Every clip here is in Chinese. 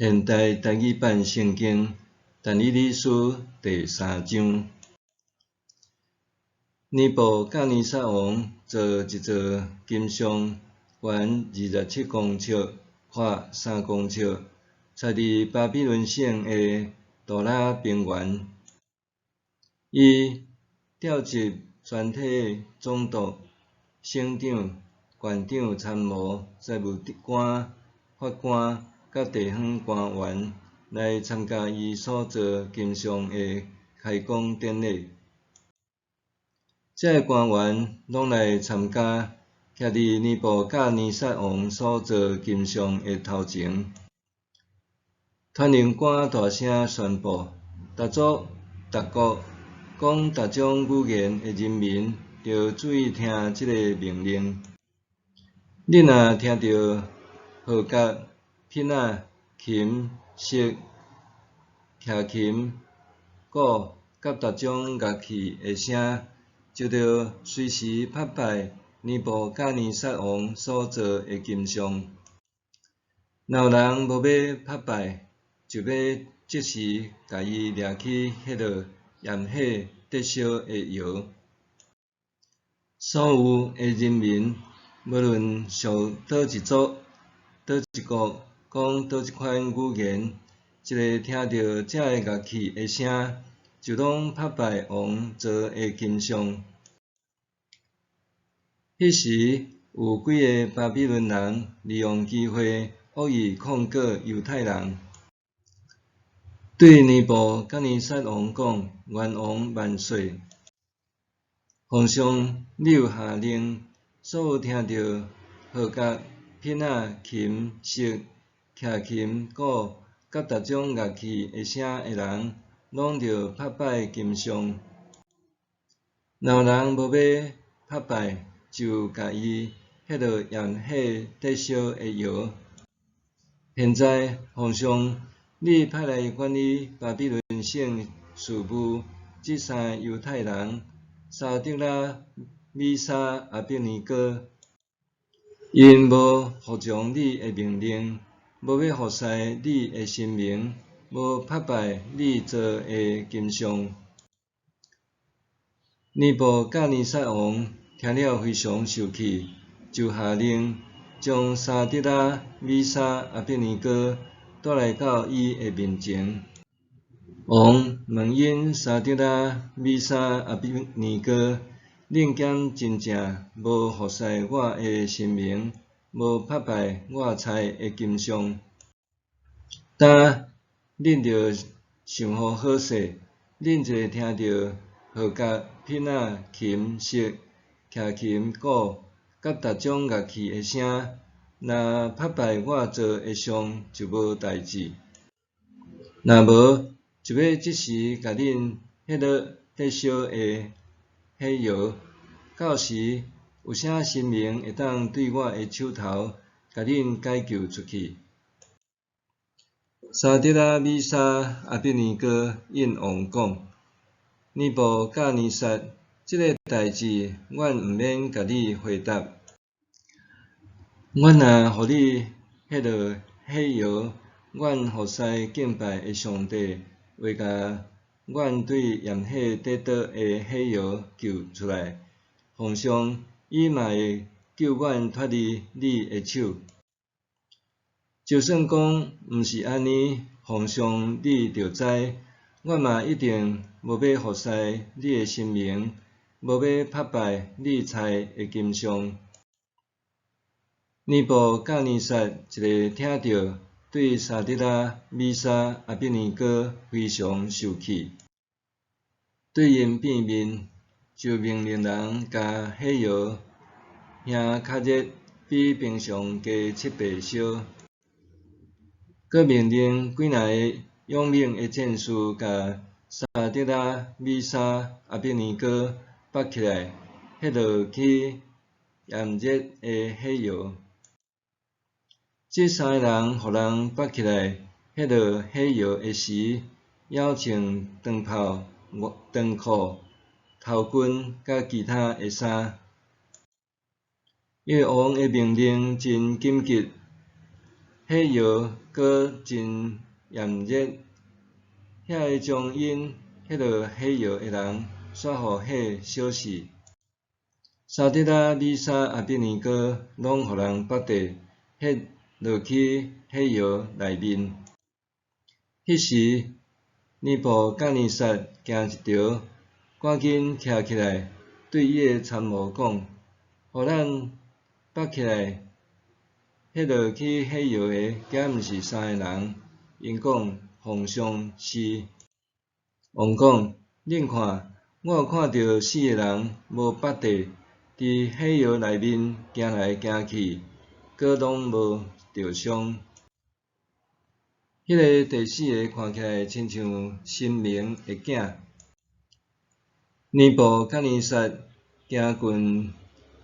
现代台语版圣经但以理书第3章。尼布甲尼撒王造一座金像，悬27公尺，宽3公尺，插伫巴比伦省的杜拉平原。伊召集全体总督、省长、县长、参谋、财务官、法官甲地方官员来参加伊所造金像的开工典礼。这官员拢来参加，徛伫尼布甲尼撒王所造金像的头前。传令官大声宣布：逐族、逐国，讲逐种语言的人民，着注意听即个命令。你若听到号角、鼈仔、琴、瑟、捙琴、鼓，甲逐种乐器的声，就着随时拍败尼布甲尼撒王所造的金像。若有人无要拍败，就要即时甲伊掠去迄落盐火得烧的窑。所有的人民，无论属倒一族、倒一国，讲倒一款语言，一个听到这个乐器的声，就拢拍败王造的金像。迄时有几个巴比伦人利用机会恶意控告犹太人，对尼布甲尼撒王讲：元王万岁！皇上，你有下令，所有听到号角、鼈仔、琴、瑟、捙琴、鼓，甲逐种乐器的声的人，拢着拍败金像。若有人无要拍败，就甲伊迄落盐火得烧的窑。现在，皇上，你派来管理巴比伦省事务这3犹太人：沙得拉、米沙、阿别尼哥，因无服从你的命令，无要服侍你的神明，无拍败你造的金像。尼布甲尼撒王听了非常生气，就下令将沙得拉、米沙、阿别尼哥带来到伊的面前。王问因沙得拉、米沙、阿别尼哥，恁敢真正无服侍我的神明，无拍败我材的金像？但恁着想好好势，恁一个听到号角、鼈仔、琴、瑟、捙琴、鼓，甲逐种乐器的声，若拍败我造的像，就无代志；若无，就要即时甲恁迄落得烧的火窑。到时有啥神明会当对我的手头，甲恁解救出去？沙得拉、米沙、阿别尼哥应王讲：尼布甲尼撒，即个代志，阮毋免甲你回答。阮若予你迄落火窑，阮服侍敬拜的上帝会甲阮对盐火得倒的火窑救出来。皇上，伊嘛会救阮脱离你的手。就算讲毋是安尼，皇上你着知，我嘛一定无要服侍你的神明，无要拍败你材的金像。尼布甲尼撒一个听到，对沙得拉、米沙、阿别尼哥非常生气，对因变面，就命令人甲火窑兄较热，比平常加7倍烧。阁命令几若个勇猛的战士，甲沙得拉、米沙、阿别尼哥绑起来，迄落去炎热的火窑。这3个人互人绑起来，迄落火窑的时，还穿长袍、长裤、头巾甲其他的衫。因为王的命令真紧急，火药搁真炎热，遐个将因迄落火药的人煞互火烧死。沙得拉、米沙、阿比尼哥拢互人绑地，ฮ็落去火药内面。迄时，尼布甲尼撒惊一条，赶紧徛起来，对伊个参谋讲：“互咱绑起来，迄落去火药个，敢毋是3个人？”因讲：“奉上是。”王讲：“恁看，我有看到4个人无绑地，伫火药内面行来行去，阁拢无着伤。迄个第4个看起来亲像神明的囝。”尼布甲尼撒行近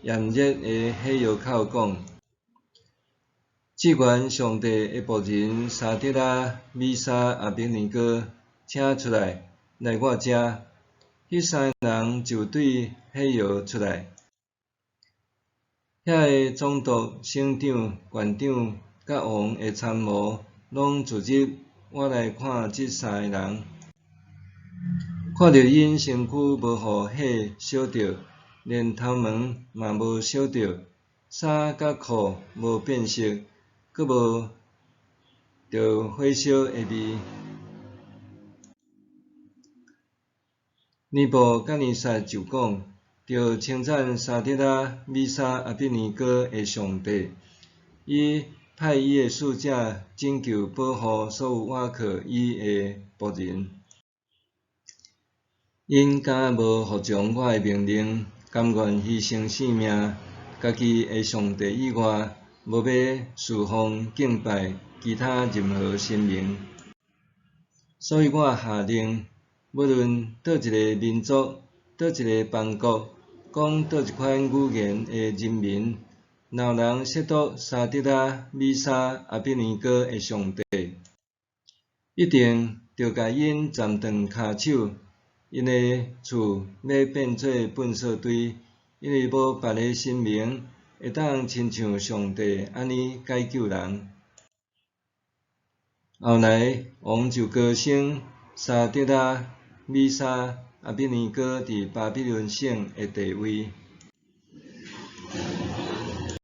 炎热的火药口，讲：“至元上帝的仆人沙得拉、米沙、阿别尼哥，请出来我遮。”迄3个人就对火药出来。遐个总督、省长、县长甲王的参谋，拢聚集我来看即3个人。看到因身躯无互火烧着，连头毛嘛无烧着，衫甲裤无变色，阁无着火烧的味。尼布甲尼撒就讲：“着称赞沙得拉、米沙、阿比尼哥的上帝，伊派伊的使者拯救保护所有倚靠伊的仆人。因敢无服从我的命令，甘愿牺牲性命，家己的上帝以外，无要侍奉敬拜其他任何神明。所以我下令，无论倒一个民族、倒一个邦国，讲倒一款语言的人民，若有人亵渎沙得拉、米沙、阿比尼哥的上帝，一定着甲因斩断骹手。因的厝要变做粪扫堆，因为无别个神明会当亲像上帝安尼解救人。”后来，王就高升沙得拉、米沙、阿比尼哥伫巴比伦省的地位。